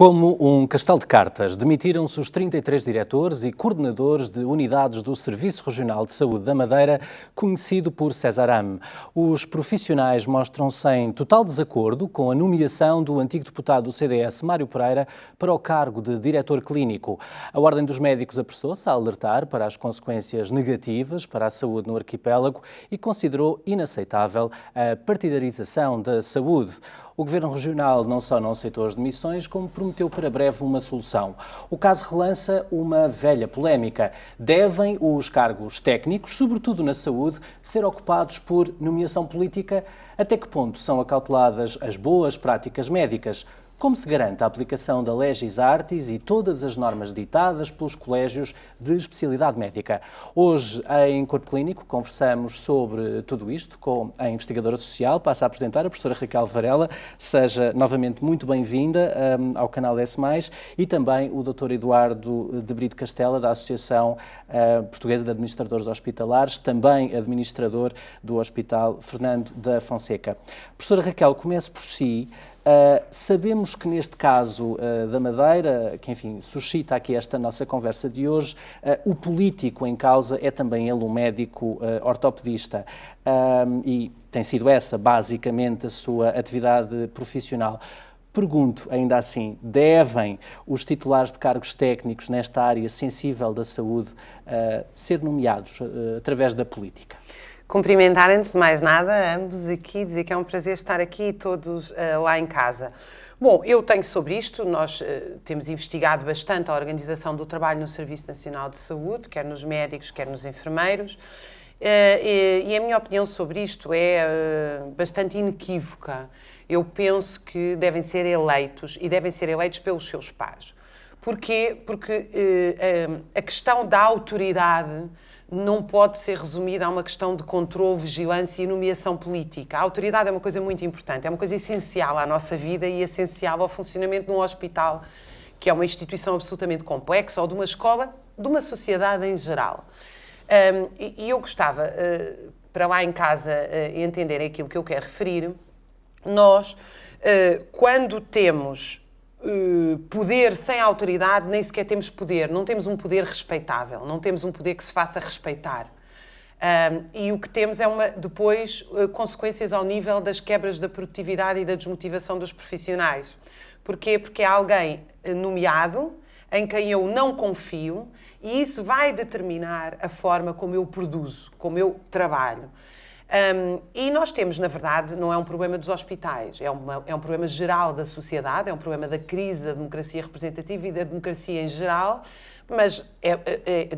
Como um castelo de cartas, demitiram-se os 33 diretores e coordenadores de unidades do Serviço Regional de Saúde da Madeira, conhecido por Cesaram. Os profissionais mostram-se em total desacordo com a nomeação do antigo deputado do CDS, Mário Pereira, para o cargo de diretor clínico. A Ordem dos Médicos apressou-se a alertar para as consequências negativas para a saúde no arquipélago e considerou inaceitável a partidarização da saúde. O Governo Regional não só não aceitou as demissões, como prometeu para breve uma solução. O caso relança uma velha polémica. Devem os cargos técnicos, sobretudo na saúde, ser ocupados por nomeação política? Até que ponto são acauteladas as boas práticas médicas? Como se garante a aplicação da Legis Artis e todas as normas ditadas pelos colégios de especialidade médica? Hoje, em Corpo Clínico, conversamos sobre tudo isto com a investigadora social. Passo a apresentar a professora Raquel Varela. Seja novamente muito bem-vinda ao canal S+, e também o Dr. Eduardo de Brito Castela, da Associação Portuguesa de Administradores Hospitalares, também administrador do Hospital Fernando da Fonseca. Professora Raquel, comece por si. Sabemos que neste caso da Madeira, que enfim suscita aqui esta nossa conversa de hoje, o político em causa é também ele um médico ortopedista e tem sido essa basicamente a sua atividade profissional. Pergunto, ainda assim, devem os titulares de cargos técnicos nesta área sensível da saúde ser nomeados através da política? Cumprimentar, antes de mais nada, ambos aqui, dizer que é um prazer estar aqui todos lá em casa. Bom, eu tenho sobre isto, nós temos investigado bastante a organização do trabalho no Serviço Nacional de Saúde, quer nos médicos, quer nos enfermeiros, e a minha opinião sobre isto é bastante inequívoca. Eu penso que devem ser eleitos, e devem ser eleitos pelos seus pares. Porquê? Porque a questão da autoridade não pode ser resumida a uma questão de controle, vigilância e nomeação política. A autoridade é uma coisa muito importante, é uma coisa essencial à nossa vida e essencial ao funcionamento de um hospital, que é uma instituição absolutamente complexa, ou de uma escola, de uma sociedade em geral. E eu gostava, para lá em casa, entenderem aquilo que eu quero referir. Nós, quando temos poder sem autoridade, nem sequer temos poder, não temos um poder respeitável, não temos um poder que se faça respeitar. E o que temos é depois consequências ao nível das quebras da produtividade e da desmotivação dos profissionais. Porquê? Porque há alguém nomeado em quem eu não confio e isso vai determinar a forma como eu produzo, como eu trabalho. E nós temos, na verdade, não é um problema dos hospitais, é um problema geral da sociedade, é um problema da crise da democracia representativa e da democracia em geral, mas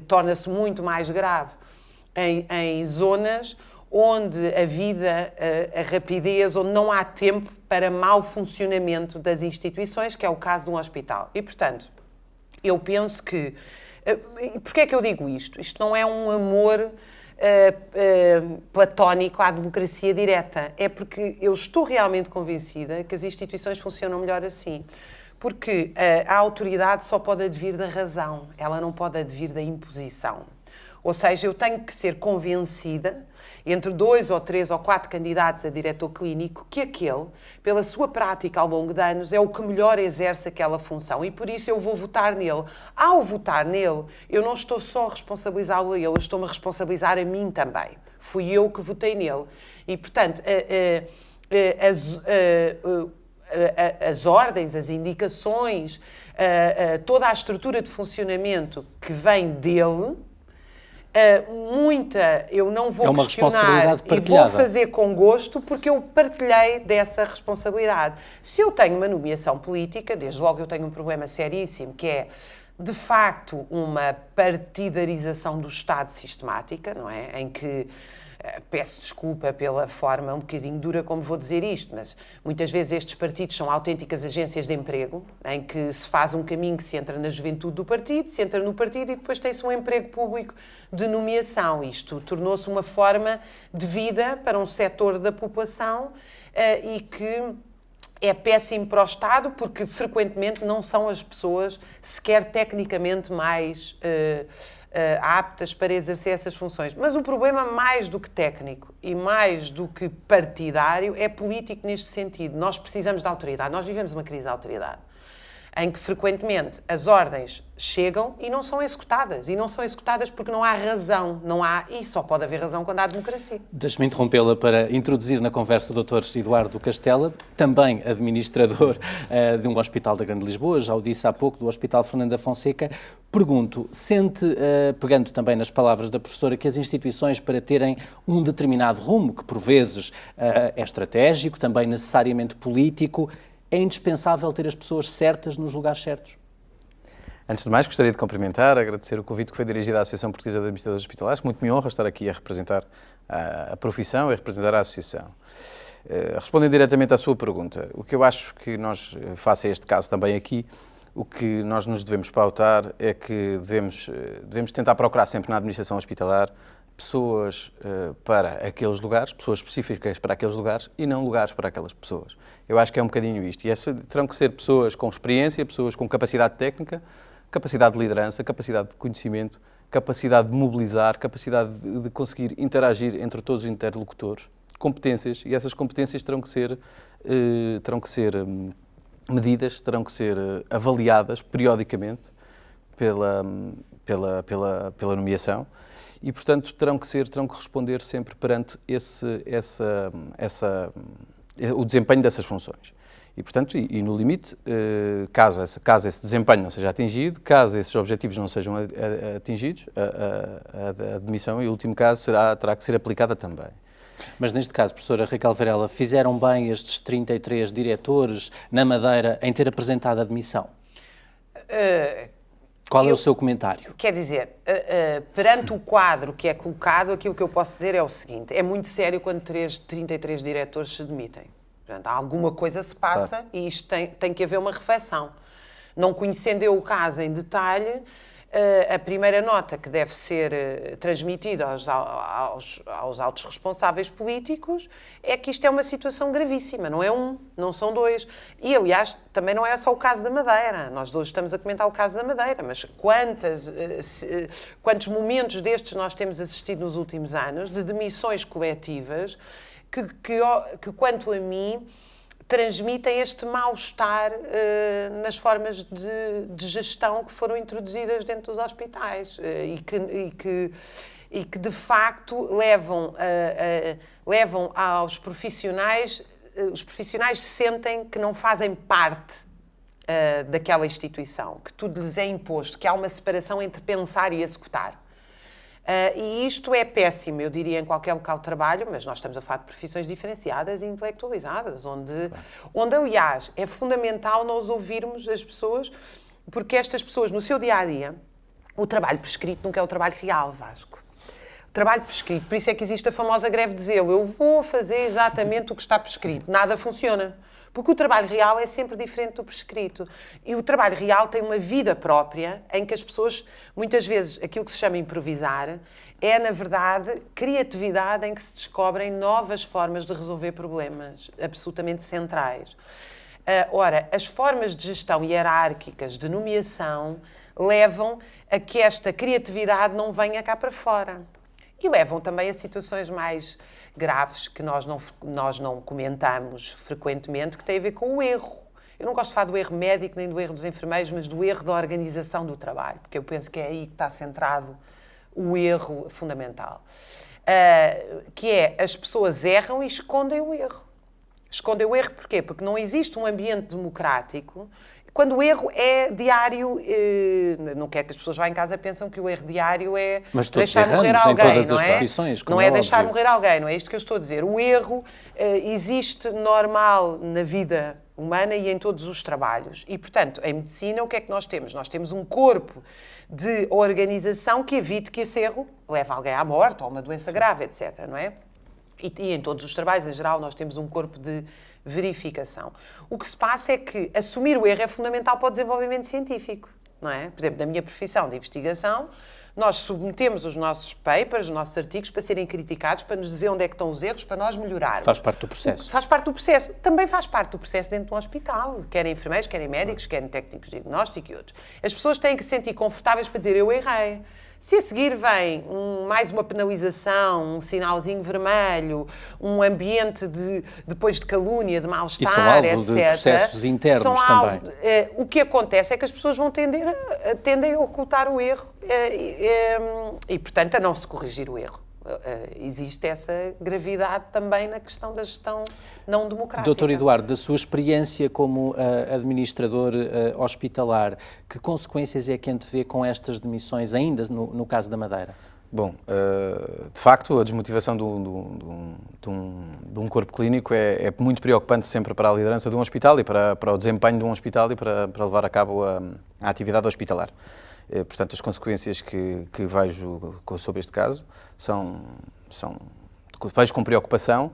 torna-se muito mais grave em zonas onde a vida, a rapidez, onde não há tempo para mau funcionamento das instituições, que é o caso de um hospital. E, portanto, eu penso que... Porquê é que eu digo isto? Isto não é um amor platónico à democracia direta. É porque eu estou realmente convencida que as instituições funcionam melhor assim. Porque a autoridade só pode advir da razão, ela não pode advir da imposição. Ou seja, eu tenho que ser convencida, entre 2 ou 3 ou 4 candidatos a diretor clínico, que aquele, pela sua prática ao longo de anos, é o que melhor exerce aquela função e por isso eu vou votar nele. Ao votar nele, eu não estou só a responsabilizá-lo a ele, eu estou-me a responsabilizar a mim também. Fui eu que votei nele. E, portanto, as ordens, as indicações, toda a estrutura de funcionamento que vem dele, eu não vou questionar e vou fazer com gosto porque eu partilhei dessa responsabilidade. Se eu tenho uma nomeação política, desde logo eu tenho um problema seríssimo, que é, de facto, uma partidarização do Estado sistemática, não é? Em que, peço desculpa pela forma um bocadinho dura como vou dizer isto, mas muitas vezes estes partidos são autênticas agências de emprego, em que se faz um caminho que se entra na juventude do partido, se entra no partido e depois tem-se um emprego público de nomeação. Isto tornou-se uma forma de vida para um setor da população e que é péssimo para o Estado porque frequentemente não são as pessoas sequer tecnicamente mais aptas para exercer essas funções. Mas o problema, mais do que técnico e mais do que partidário, é político neste sentido. Nós precisamos de autoridade. Nós vivemos uma crise de autoridade. em que frequentemente as ordens chegam e não são executadas. E não são executadas porque não há razão. E só pode haver razão quando há democracia. Deixe-me interrompê-la para introduzir na conversa o Dr. Eduardo Castela, também administrador de um hospital da Grande Lisboa, já o disse há pouco, do Hospital Fernando da Fonseca. Pergunto, sente, pegando também nas palavras da professora, que as instituições, para terem um determinado rumo, que por vezes é estratégico, também necessariamente político, é indispensável ter as pessoas certas nos lugares certos? Antes de mais, gostaria de cumprimentar, agradecer o convite que foi dirigido à Associação Portuguesa de Administradores Hospitalares. Muito me honra estar aqui a representar a profissão e a representar a Associação. Respondendo diretamente à sua pergunta, o que eu acho que nós, face a este caso também aqui, o que nós nos devemos pautar é que devemos tentar procurar sempre na administração hospitalar pessoas para aqueles lugares, pessoas específicas para aqueles lugares e não lugares para aquelas pessoas. Eu acho que é um bocadinho isto. E terão que ser pessoas com experiência, pessoas com capacidade técnica, capacidade de liderança, capacidade de conhecimento, capacidade de mobilizar, capacidade de conseguir interagir entre todos os interlocutores, competências, e essas competências terão que ser medidas, terão que ser avaliadas periodicamente pela nomeação. E, portanto, terão que responder sempre perante o desempenho dessas funções. E, portanto, no limite, caso esse desempenho não seja atingido, caso esses objetivos não sejam atingidos, a admissão, em último caso, terá que ser aplicada também. Mas neste caso, professora Raquel Varela, fizeram bem estes 33 diretores na Madeira em ter apresentado a admissão? Qual é o seu comentário? Quer dizer, perante o quadro que é colocado, aquilo que eu posso dizer é o seguinte: é muito sério quando 33 diretores se demitem. Portanto, alguma coisa se passa e isto tem que haver uma reflexão. Não conhecendo eu o caso em detalhe, a primeira nota que deve ser transmitida aos altos responsáveis políticos é que isto é uma situação gravíssima, não é não são dois. E, aliás, também não é só o caso da Madeira. Nós hoje estamos a comentar o caso da Madeira, mas quantos momentos destes nós temos assistido nos últimos anos, de demissões coletivas, que quanto a mim, transmitem este mal-estar nas formas de gestão que foram introduzidas dentro dos hospitais e que de facto levam aos profissionais, os profissionais sentem que não fazem parte daquela instituição, que tudo lhes é imposto, que há uma separação entre pensar e executar. E isto é péssimo, eu diria, em qualquer local de trabalho, mas nós estamos a falar de profissões diferenciadas e intelectualizadas, onde, aliás, é fundamental nós ouvirmos as pessoas, porque estas pessoas, no seu dia-a-dia, o trabalho prescrito nunca é o trabalho real, Vasco. O trabalho prescrito, por isso é que existe a famosa greve de zelo. Eu vou fazer exatamente o que está prescrito. Nada funciona. Porque o trabalho real é sempre diferente do prescrito. E o trabalho real tem uma vida própria, em que as pessoas, muitas vezes, aquilo que se chama improvisar, é, na verdade, criatividade em que se descobrem novas formas de resolver problemas absolutamente centrais. Ora, as formas de gestão hierárquicas, de nomeação, levam a que esta criatividade não venha cá para fora. E levam também a situações mais graves que nós não comentamos frequentemente, que têm a ver com o erro. Eu não gosto de falar do erro médico nem do erro dos enfermeiros, mas do erro da organização do trabalho, porque eu penso que é aí que está centrado o erro fundamental. Que é, as pessoas erram e escondem o erro. Escondem o erro porquê? Porque não existe um ambiente democrático. Quando o erro é diário, não quer que as pessoas lá em casa pensam que o erro diário é deixar morrer alguém, em todas as profissões, não é deixar morrer alguém, não é isto que eu estou a dizer. O erro existe normal na vida humana e em todos os trabalhos. E, portanto, em medicina, o que é que nós temos? Nós temos um corpo de organização que evite que esse erro leve alguém à morte ou a uma doença grave, etc., não é? E em todos os trabalhos, em geral, nós temos um corpo de verificação. O que se passa é que assumir o erro é fundamental para o desenvolvimento científico, não é? Por exemplo, na minha profissão de investigação, nós submetemos os nossos papers, os nossos artigos, para serem criticados, para nos dizer onde é que estão os erros, para nós melhorarmos. Faz parte do processo. Faz parte do processo. Também faz parte do processo dentro de um hospital. Querem enfermeiros, querem médicos, querem técnicos de diagnóstico e outros. As pessoas têm que se sentir confortáveis para dizer, eu errei. Se a seguir vem mais uma penalização, um sinalzinho vermelho, um ambiente depois de calúnia, de mal-estar, e são alvo etc. de processos internos também. O que acontece é que as pessoas vão tendem a ocultar o erro e, portanto, a não se corrigir o erro. Existe essa gravidade também na questão da gestão não democrática. Dr. Eduardo, da sua experiência como administrador hospitalar, que consequências é que antevê com estas demissões, ainda no caso da Madeira? Bom, de facto, a desmotivação de um corpo clínico é muito preocupante sempre para a liderança de um hospital e para o desempenho de um hospital e para levar a cabo a atividade hospitalar. Portanto, as consequências que vejo sobre este caso vejo com preocupação,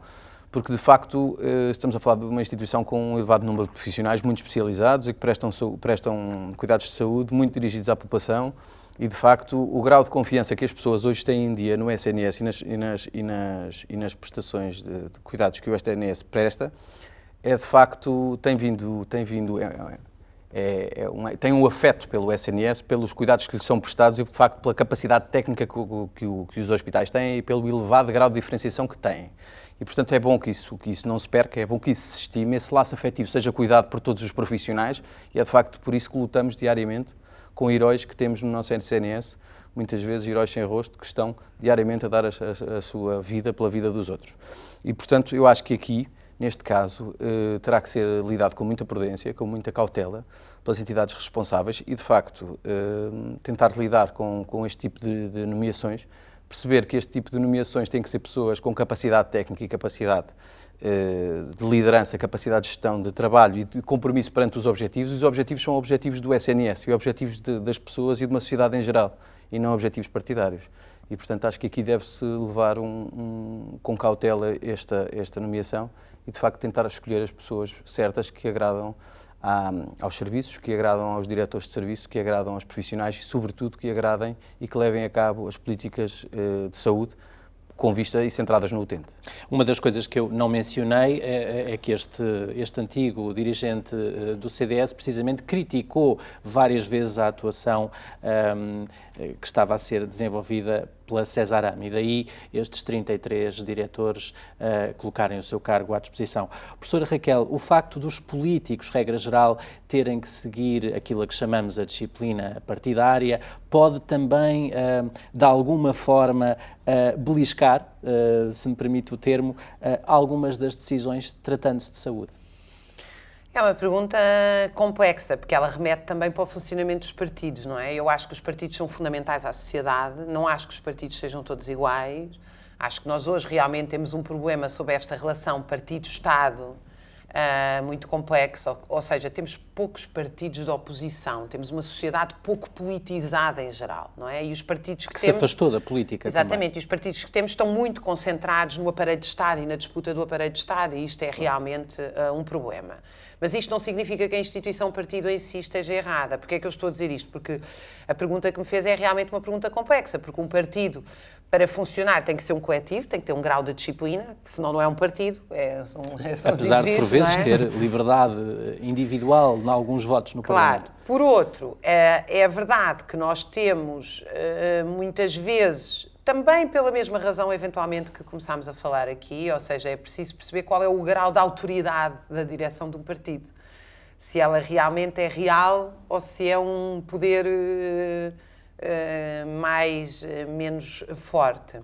porque de facto estamos a falar de uma instituição com um elevado número de profissionais muito especializados e que prestam cuidados de saúde muito dirigidos à população e de facto o grau de confiança que as pessoas hoje têm em dia no SNS e nas prestações de cuidados que o SNS presta é de facto tem um afeto pelo SNS, pelos cuidados que lhes são prestados e, de facto, pela capacidade técnica que os hospitais têm e pelo elevado grau de diferenciação que têm. E, portanto, é bom que isso não se perca, é bom que isso se estime, esse laço afetivo seja cuidado por todos os profissionais e é, de facto, por isso que lutamos diariamente com heróis que temos no nosso SNS, muitas vezes heróis sem rosto, que estão diariamente a dar a sua vida pela vida dos outros. E, portanto, eu acho que aqui, neste caso, terá que ser lidado com muita prudência, com muita cautela, pelas entidades responsáveis e, de facto, tentar lidar com este tipo de nomeações, perceber que este tipo de nomeações têm que ser pessoas com capacidade técnica e capacidade de liderança, capacidade de gestão, de trabalho e de compromisso perante os objetivos. Os objetivos são objetivos do SNS e objetivos das pessoas e de uma sociedade em geral, e não objetivos partidários. E, portanto, acho que aqui deve-se levar com cautela esta nomeação e, de facto, tentar escolher as pessoas certas que agradam aos serviços, que agradam aos diretores de serviço, que agradam aos profissionais e, sobretudo, que agradem e que levem a cabo as políticas de saúde com vista e centradas no utente. Uma das coisas que eu não mencionei é que este antigo dirigente do CDS precisamente criticou várias vezes a atuação que estava a ser desenvolvida pela Cesaram e daí estes 33 diretores colocarem o seu cargo à disposição. Professora Raquel, o facto dos políticos, regra geral, terem que seguir aquilo a que chamamos a disciplina partidária pode também, de alguma forma, beliscar, se me permite o termo, algumas das decisões tratando-se de saúde? É uma pergunta complexa, porque ela remete também para o funcionamento dos partidos, não é? Eu acho que os partidos são fundamentais à sociedade, não acho que os partidos sejam todos iguais. Acho que nós hoje realmente temos um problema sobre esta relação partido-Estado muito complexo, ou seja, temos poucos partidos de oposição, temos uma sociedade pouco politizada em geral, não é? E os partidos que se afastou da política. Exatamente, também. E os partidos que temos estão muito concentrados no aparelho de Estado e na disputa do aparelho de Estado, e isto é realmente um problema. Mas isto não significa que a instituição partido em si esteja errada. Porquê é que eu estou a dizer isto? Porque a pergunta que me fez é realmente uma pergunta complexa, porque um partido, para funcionar, tem que ser um coletivo, tem que ter um grau de disciplina, senão não é um partido, são apesar de, por vezes, ter liberdade individual em alguns votos no Parlamento. Claro. Por outro, é verdade que nós temos, muitas vezes, também pela mesma razão, eventualmente, que começámos a falar aqui, ou seja, é preciso perceber qual é o grau de autoridade da direção de um partido. Se ela realmente é real ou se é um poder menos forte.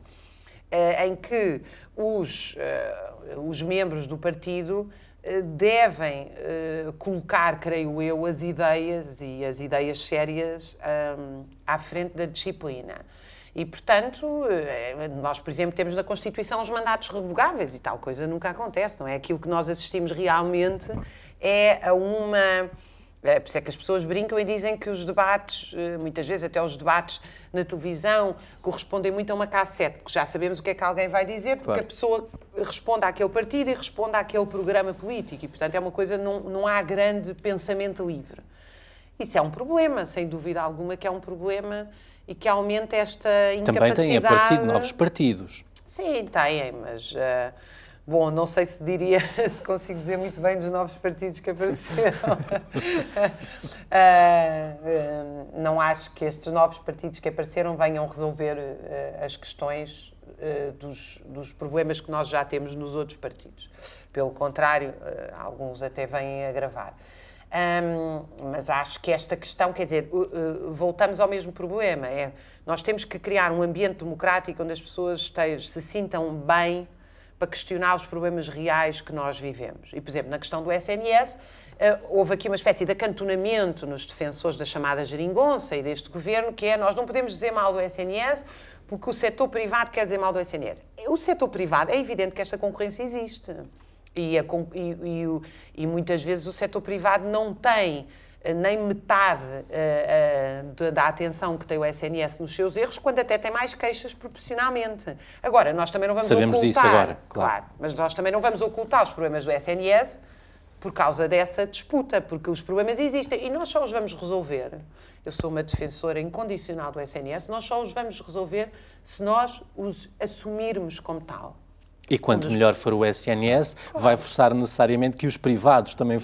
Em que os membros do partido devem colocar, creio eu, as ideias sérias à frente da disciplina. E, portanto, nós, por exemplo, temos na Constituição os mandatos revogáveis e tal coisa nunca acontece, não é? Aquilo que nós assistimos realmente é a uma... Por isso é que as pessoas brincam e dizem que os debates, muitas vezes até os debates na televisão, correspondem muito a uma cassete, porque já sabemos o que é que alguém vai dizer, porque a pessoa responde àquele partido e responde àquele programa político e, portanto, é uma coisa, não há grande pensamento livre. Isso é um problema, sem dúvida alguma que é um problema e que aumenta esta incapacidade... Também têm aparecido novos partidos. Sim, têm, mas Bom, não sei se diria, se consigo dizer muito bem dos novos partidos que apareceram. Não acho que estes novos partidos que apareceram venham resolver as questões dos problemas que nós já temos nos outros partidos. Pelo contrário, alguns até vêm agravar. Mas acho que esta questão, quer dizer, voltamos ao mesmo problema. Nós temos que criar um ambiente democrático onde as pessoas se sintam bem para questionar os problemas reais que nós vivemos. E, por exemplo, na questão do SNS, houve aqui uma espécie de acantonamento nos defensores da chamada geringonça e deste governo, que é, nós não podemos dizer mal do SNS porque o setor privado quer dizer mal do SNS. O setor privado, é evidente que esta concorrência existe. E muitas vezes o setor privado não tem nem metade da atenção que tem o SNS nos seus erros, quando até tem mais queixas proporcionalmente. Agora, nós também não vamos Sabemos ocultar... disso agora, claro. Mas nós também não vamos ocultar os problemas do SNS por causa dessa disputa, porque os problemas existem e nós só os vamos resolver. Eu sou uma defensora incondicional do SNS, nós só os vamos resolver se nós os assumirmos como tal. E quanto melhor for o SNS, vai forçar necessariamente que os privados também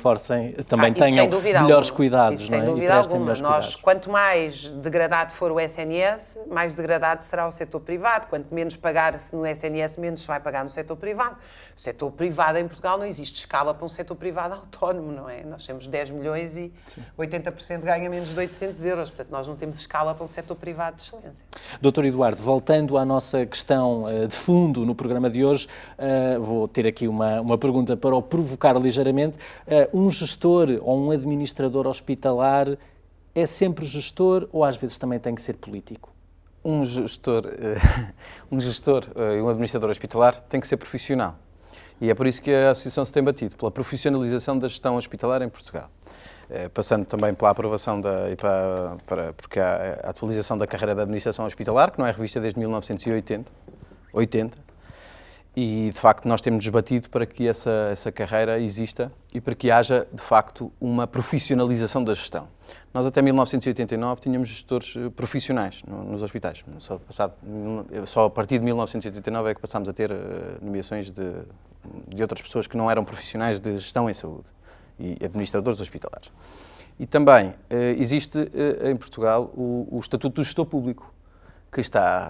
tenham melhores cuidados, isso, não é? Sem dúvida alguma. Quanto mais degradado for o SNS, mais degradado será o setor privado. Quanto menos pagar-se no SNS, menos se vai pagar no setor privado. O setor privado em Portugal não existe escala para um setor privado autónomo, não é? Nós temos 10 milhões e 80% ganha menos de 800 euros. Portanto, nós não temos escala para um setor privado de excelência. Dr. Eduardo, voltando à nossa questão de fundo no programa de hoje, vou ter aqui uma pergunta para o provocar ligeiramente. Um gestor ou um administrador hospitalar é sempre gestor ou às vezes também tem que ser político? Um gestor e um administrador hospitalar tem que ser profissional. E é por isso que a Associação se tem batido, pela profissionalização da gestão hospitalar em Portugal. Passando também pela aprovação porque há a atualização da carreira da administração hospitalar, que não é revista desde 1980, e de facto nós temos debatido para que essa carreira exista e para que haja de facto uma profissionalização da gestão. Nós até 1989 tínhamos gestores profissionais nos hospitais. Só a partir de 1989 é que passámos a ter nomeações de outras pessoas que não eram profissionais de gestão em saúde e administradores hospitalares. E também existe em Portugal o Estatuto do Gestor Público,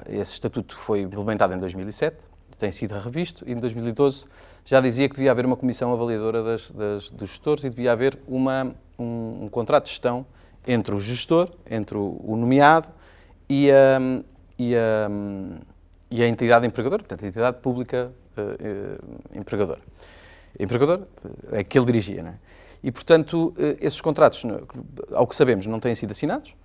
esse estatuto foi implementado em 2007, tem sido revisto, e em 2012 já dizia que devia haver uma comissão avaliadora dos gestores e devia haver um contrato de gestão entre o gestor, entre o nomeado e a entidade empregadora, portanto, a entidade pública empregadora. Empregador é que ele dirigia, não é? E, portanto, esses contratos, ao que sabemos, não têm sido assinados.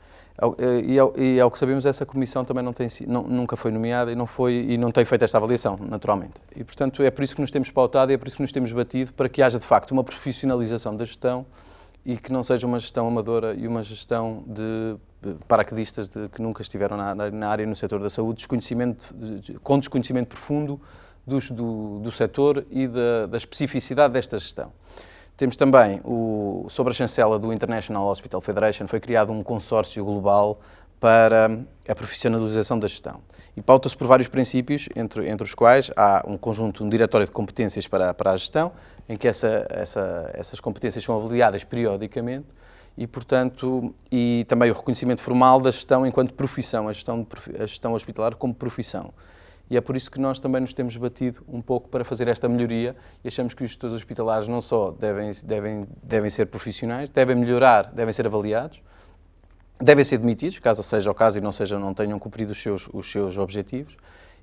E ao que sabemos, essa comissão também nunca foi nomeada e não tem feito esta avaliação, naturalmente. E, portanto, é por isso que nos temos pautado e é por isso que nos temos batido para que haja, de facto, uma profissionalização da gestão e que não seja uma gestão amadora e uma gestão de paraquedistas que nunca estiveram na área, no setor da saúde, com desconhecimento profundo do setor e da especificidade desta gestão. Temos também, sobre a chancela do International Hospital Federation, foi criado um consórcio global para a profissionalização da gestão. E pauta-se por vários princípios, entre os quais há um diretório de competências para a gestão, em que essas competências são avaliadas periodicamente e, portanto, e também o reconhecimento formal da gestão enquanto profissão, a gestão hospitalar como profissão. E é por isso que nós também nos temos batido um pouco para fazer esta melhoria e achamos que os gestores hospitalares não só devem ser profissionais, devem melhorar, devem ser avaliados, devem ser demitidos, caso seja o caso e não tenham cumprido os seus objetivos,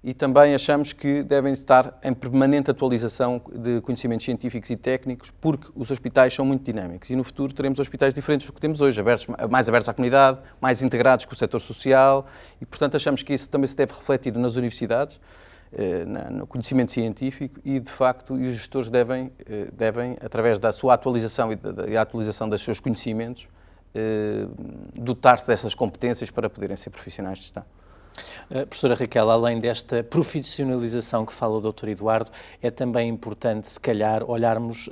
e também achamos que devem estar em permanente atualização de conhecimentos científicos e técnicos, porque os hospitais são muito dinâmicos e no futuro teremos hospitais diferentes do que temos hoje, mais abertos à comunidade, mais integrados com o setor social e, portanto, achamos que isso também se deve refletir nas universidades, no conhecimento científico e, de facto, os gestores devem através da sua atualização e da atualização dos seus conhecimentos, dotar-se dessas competências para poderem ser profissionais de gestão. Professora Raquel, além desta profissionalização que fala o Dr. Eduardo, é também importante, se calhar, olharmos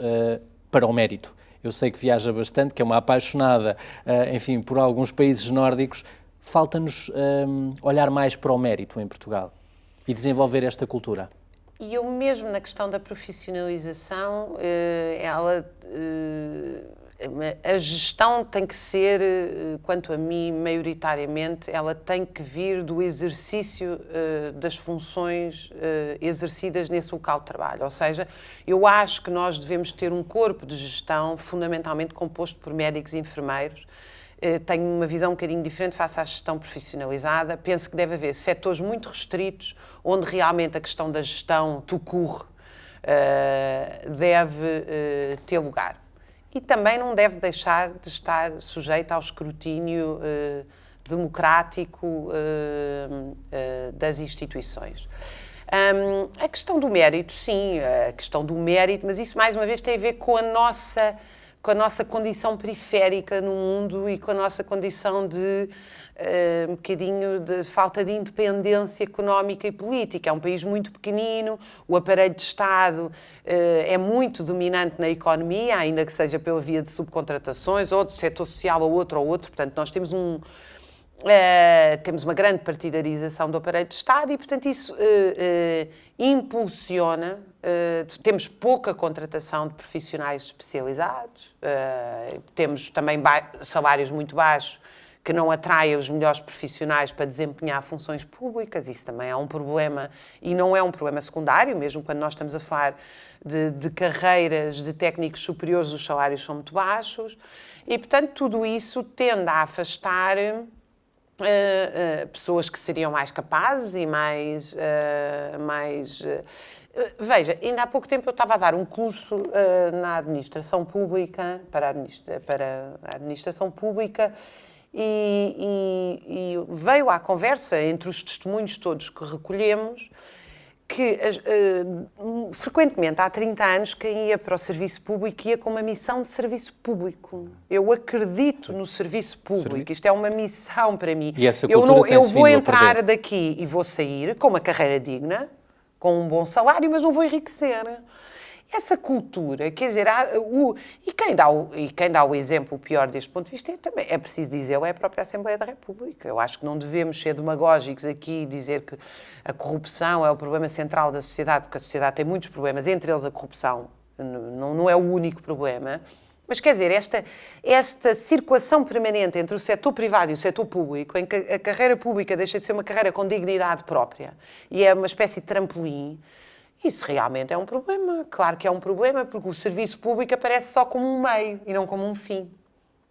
para o mérito. Eu sei que viaja bastante, que é uma apaixonada, enfim, por alguns países nórdicos. Falta-nos olhar mais para o mérito em Portugal e desenvolver esta cultura. E eu mesmo na questão da profissionalização, a gestão tem que ser, quanto a mim, maioritariamente, ela tem que vir do exercício das funções exercidas nesse local de trabalho. Ou seja, eu acho que nós devemos ter um corpo de gestão fundamentalmente composto por médicos e enfermeiros. Tenho uma visão um bocadinho diferente face à gestão profissionalizada. Penso que deve haver setores muito restritos, onde realmente a questão da gestão tout court deve ter lugar. E também não deve deixar de estar sujeita ao escrutínio democrático das instituições. A questão do mérito, sim, a questão do mérito, mas isso mais uma vez tem a ver com a nossa condição periférica no mundo e com a nossa condição de um bocadinho de falta de independência económica e política. É um país muito pequenino, o aparelho de Estado é muito dominante na economia, ainda que seja pela via de subcontratações, ou do setor social ou outro, portanto nós temos temos uma grande partidarização do aparelho de Estado e, portanto, isso impulsiona. Temos pouca contratação de profissionais especializados, temos também salários muito baixos que não atraem os melhores profissionais para desempenhar funções públicas. Isso também é um problema e não é um problema secundário, mesmo quando nós estamos a falar de carreiras de técnicos superiores, os salários são muito baixos e, portanto, tudo isso tende a afastar pessoas que seriam mais capazes e mais... Veja, ainda há pouco tempo eu estava a dar um curso na administração pública, para a administração pública, e veio à conversa entre os testemunhos todos que recolhemos que frequentemente há 30 anos quem ia para o serviço público ia com uma missão de serviço público. Eu acredito no serviço público, isto é uma missão para mim. E essa cultura eu vou entrar daqui e vou sair com uma carreira digna, com um bom salário, mas não vou enriquecer. Essa cultura, quer dizer, quem dá o exemplo pior deste ponto de vista também, é preciso dizê-lo, é a própria Assembleia da República. Eu acho que não devemos ser demagógicos aqui e dizer que a corrupção é o problema central da sociedade, porque a sociedade tem muitos problemas, entre eles a corrupção não é o único problema. Mas, quer dizer, esta circulação permanente entre o setor privado e o setor público, em que a carreira pública deixa de ser uma carreira com dignidade própria e é uma espécie de trampolim, isso realmente é um problema. Claro que é um problema, porque o serviço público aparece só como um meio e não como um fim.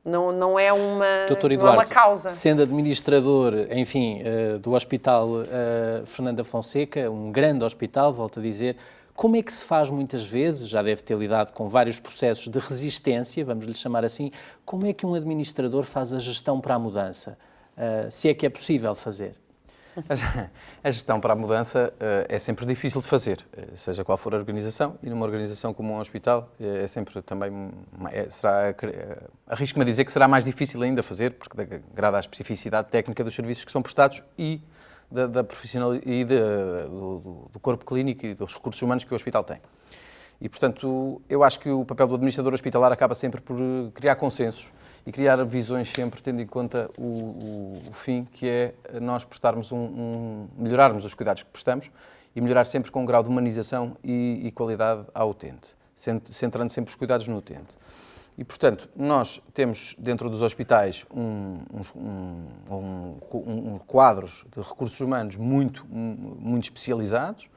Não é uma, Doutor Eduardo, não é uma causa. Sendo administrador, enfim, do Hospital Fernando Fonseca, um grande hospital, volto a dizer, como é que se faz muitas vezes, já deve ter lidado com vários processos de resistência, vamos lhe chamar assim, como é que um administrador faz a gestão para a mudança? Se é que é possível fazer? A gestão para a mudança é sempre difícil de fazer, seja qual for a organização, e numa organização como um hospital é sempre também, arrisco-me a dizer que será mais difícil ainda fazer, porque agrada à especificidade técnica dos serviços que são prestados e da profissional e do corpo clínico e dos recursos humanos que o hospital tem. E, portanto, eu acho que o papel do administrador hospitalar acaba sempre por criar consensos e criar visões sempre tendo em conta o fim, que é nós prestarmos melhorarmos os cuidados que prestamos e melhorar sempre com um grau de humanização e qualidade ao utente, centrando sempre os cuidados no utente. E, portanto, nós temos dentro dos hospitais quadros de recursos humanos muito especializados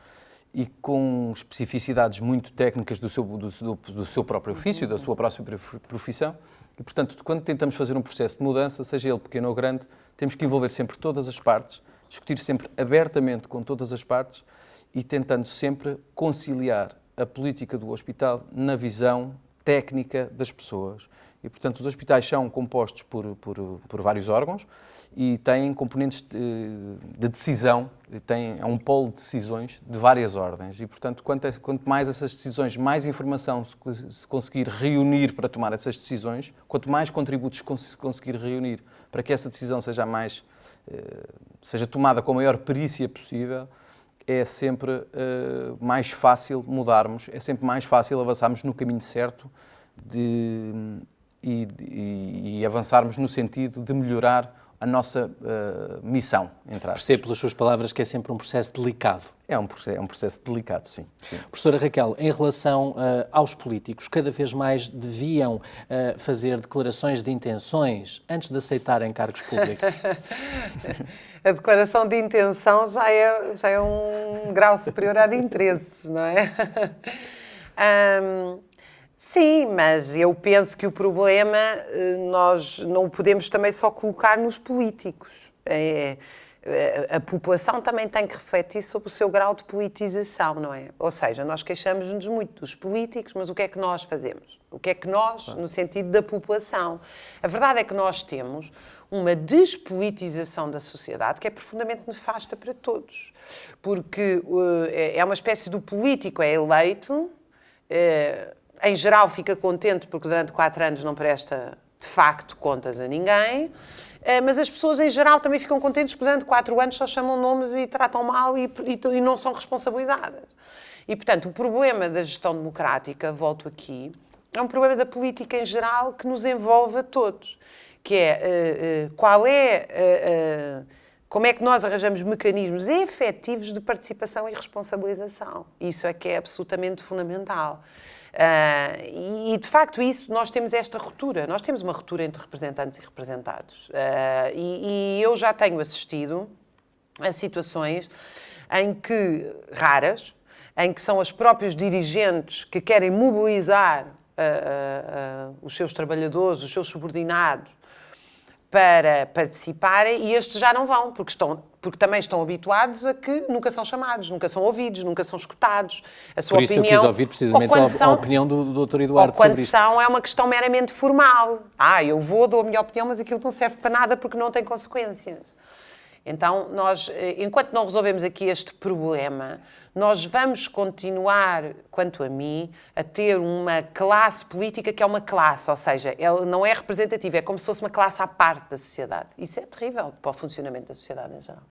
e com especificidades muito técnicas do seu próprio ofício, da sua própria profissão. E, portanto, quando tentamos fazer um processo de mudança, seja ele pequeno ou grande, temos que envolver sempre todas as partes, discutir sempre abertamente com todas as partes e tentando sempre conciliar a política do hospital na visão técnica das pessoas. E, portanto, os hospitais são compostos por vários órgãos e têm componentes de decisão, é um polo de decisões de várias ordens. E, portanto, quanto mais essas decisões, mais informação se conseguir reunir para tomar essas decisões, quanto mais contributos se conseguir reunir para que essa decisão seja tomada com a maior perícia possível, é sempre mais fácil mudarmos, é sempre mais fácil avançarmos no caminho certo e avançarmos no sentido de melhorar a nossa missão, entre aspas. Percebo pelas suas palavras que é sempre um processo delicado. É um processo delicado, sim. Professora Raquel, em relação aos políticos, cada vez mais deviam fazer declarações de intenções antes de aceitarem cargos públicos? A declaração de intenção já é um grau superior à de interesses, não é? Sim, mas eu penso que o problema nós não o podemos também só colocar nos políticos. A população também tem que refletir sobre o seu grau de politização, não é? Ou seja, nós queixamos-nos muito dos políticos, mas o que é que nós fazemos? O que é que nós, no sentido da população? A verdade é que nós temos uma despolitização da sociedade que é profundamente nefasta para todos. Porque é uma espécie do político é eleito, em geral fica contente porque durante 4 anos não presta, de facto, contas a ninguém, mas as pessoas em geral também ficam contentes porque durante 4 anos só chamam nomes e tratam mal e não são responsabilizadas. E, portanto, o problema da gestão democrática, volto aqui, é um problema da política em geral que nos envolve a todos, que é como é que nós arranjamos mecanismos efetivos de participação e responsabilização. Isso é que é absolutamente fundamental. E, de facto, nós temos esta ruptura. Nós temos uma ruptura entre representantes e representados. E eu já tenho assistido a situações raras, em que são os próprios dirigentes que querem mobilizar os seus trabalhadores, os seus subordinados, para participarem, e estes já não vão, porque também estão habituados a que nunca são chamados, nunca são ouvidos, nunca são escutados. A sua Por isso opinião, eu quis ouvir precisamente a opinião do Dr. Eduardo sobre isto. Ou quando é uma questão meramente formal. Eu dou a minha opinião, mas aquilo não serve para nada porque não tem consequências. Então, nós, enquanto não resolvemos aqui este problema, nós vamos continuar, quanto a mim, a ter uma classe política que é uma classe, ou seja, ela não é representativa, é como se fosse uma classe à parte da sociedade. Isso é terrível para o funcionamento da sociedade em geral.